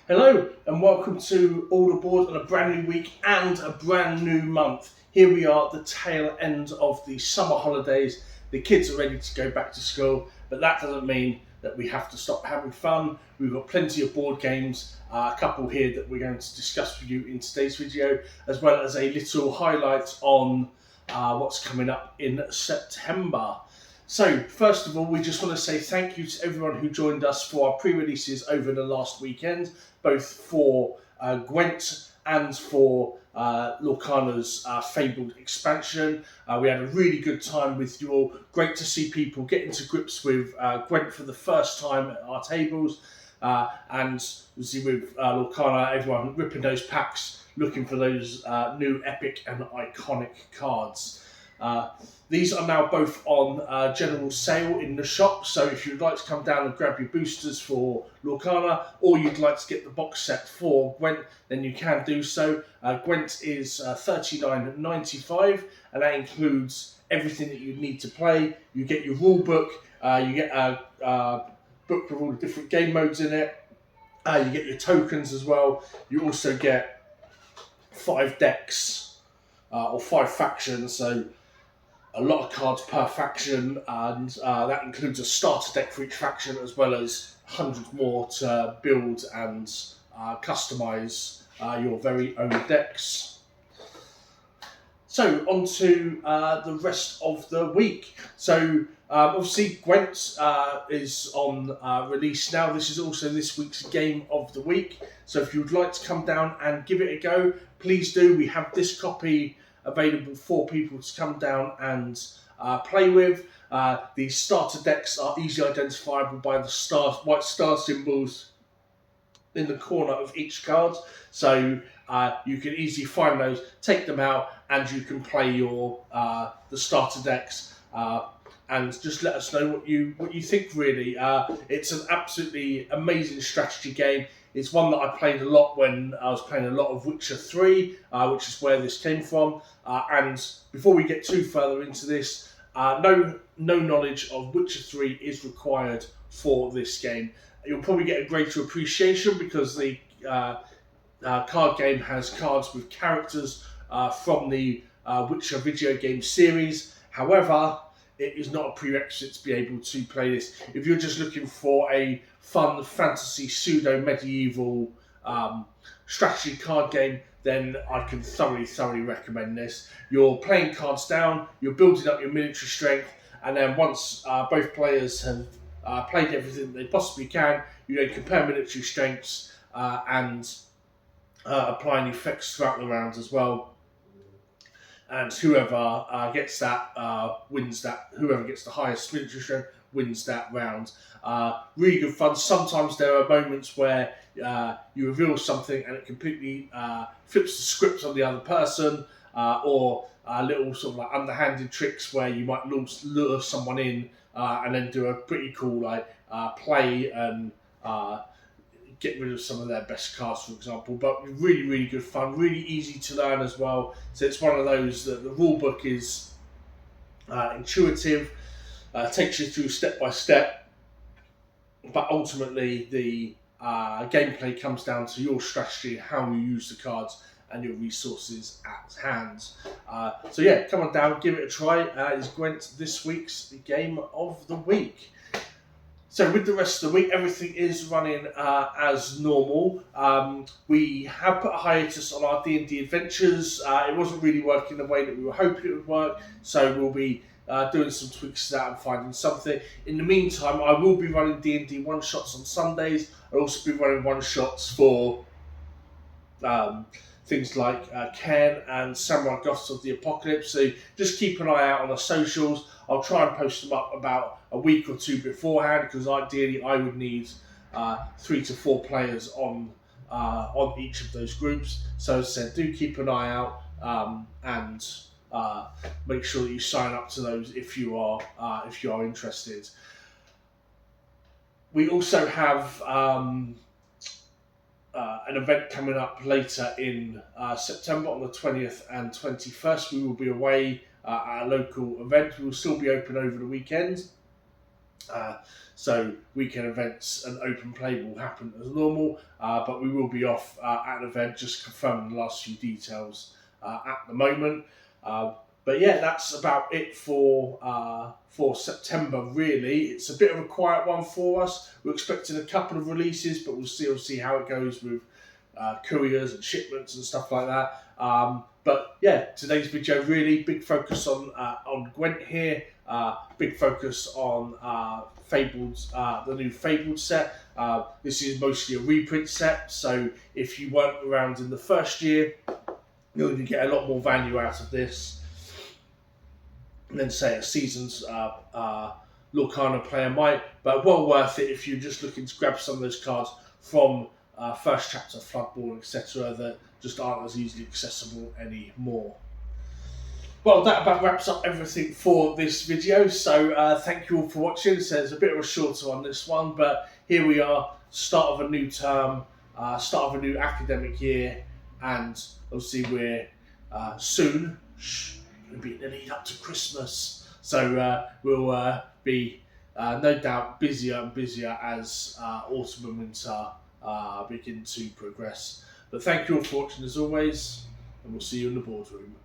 Hello and welcome to All Aboard on a brand new week and a brand new month. Here we are at the tail end of the summer holidays. The kids are ready to go back to school, but that doesn't mean that we have to stop having fun. We've got plenty of board games, a couple here that we're going to discuss with you in today's video, as well as a little highlight on what's coming up in September. So, first of all, we just want to say thank you to everyone who joined us for our pre-releases over the last weekend, both for Gwent and for Lorcana's Fabled expansion. We had a really good time with you all. Great to see people getting to grips with Gwent for the first time at our tables. And you see with Lorcana, everyone ripping those packs, looking for those new epic and iconic cards. These are now both on general sale in the shop, so if you'd like to come down and grab your boosters for Lorcana, or you'd like to get the box set for Gwent, then you can do so. Gwent is $39.95, and that includes everything that you need to play. You get your rule book, you get a book with all the different game modes in it, you get your tokens as well. You also get 5 decks, or 5 factions, so a lot of cards per faction, and that includes a starter deck for each faction, as well as hundreds more to build and customize your very own decks. So on to the rest of the week. So obviously Gwent is on release now. This is also this week's game of the week. So if you'd like to come down and give it a go, please do. We have this copy available for people to come down and play with. The starter decks are easily identifiable by the white star symbols in the corner of each card, so you can easily find those, take them out, and you can play your the starter decks, and just let us know what you think. Really, it's an absolutely amazing strategy game. It's one that I played a lot when I was playing a lot of Witcher 3, which is where this came from. And before we get too further into this, no knowledge of Witcher 3 is required for this game. You'll probably get a greater appreciation because the card game has cards with characters from the Witcher video game series. However, it is not a prerequisite to be able to play this. If you're just looking for a fun fantasy pseudo-medieval strategy card game, then I can thoroughly recommend this. You're playing cards down, you're building up your military strength, and then once both players have played everything they possibly can, you then compare military strengths and applying effects throughout the rounds as well. And whoever gets that wins that. Whoever gets the highest military strength wins that round. Really good fun. Sometimes there are moments where you reveal something and it completely flips the script on the other person, or little sort of like underhanded tricks where you might lure someone in and then do a pretty cool play and get rid of some of their best cards, for example. But really good fun, really easy to learn as well. So it's one of those that the rule book is intuitive, takes you through step by step, but ultimately the gameplay comes down to your strategy, how you use the cards and your resources at hand. So yeah, come on down, give it a try. It's Gwent, this week's game of the week. So with the rest of the week, everything is running as normal. We have put a hiatus on our D&D adventures. It wasn't really working the way that we were hoping it would work, so we'll be doing some tweaks to that and finding something. In the meantime, I will be running D&D one-shots on Sundays. I'll also be running one-shots for things like Ken and Samurai Goths of the Apocalypse. So just keep an eye out on the socials. I'll try and post them up about a week or two beforehand, because ideally I would need 3 to 4 players on each of those groups. So as I said, do keep an eye out and make sure that you sign up to those if you are interested. We also have an event coming up later in September on the 20th and 21st. We will be away at a local event. We will still be open over the weekend. So weekend events and open play will happen as normal, but we will be off at an event, just confirming the last few details at the moment. But yeah, that's about it for September. Really, it's a bit of a quiet one for us. We're expecting a couple of releases, but we'll see how it goes with couriers and shipments and stuff like that. But yeah, today's video really big focus on Gwent here. Big focus on Fabled, the new Fabled set. This is mostly a reprint set, so if you weren't around in the first year, you're going to get a lot more value out of this than say a season's Lorcana player might, but well worth it if you're just looking to grab some of those cards from first chapter, Floodborn, etc. that just aren't as easily accessible anymore. Well, that about wraps up everything for this video, so thank you all for watching. So it's a bit of a shorter on this one, but here we are, start of a new term, start of a new academic year, and obviously we're soon going to be in the lead up to Christmas, so we'll be no doubt busier and busier as autumn and winter begin to progress. But thank you all for watching as always, and we'll see you in the boardroom.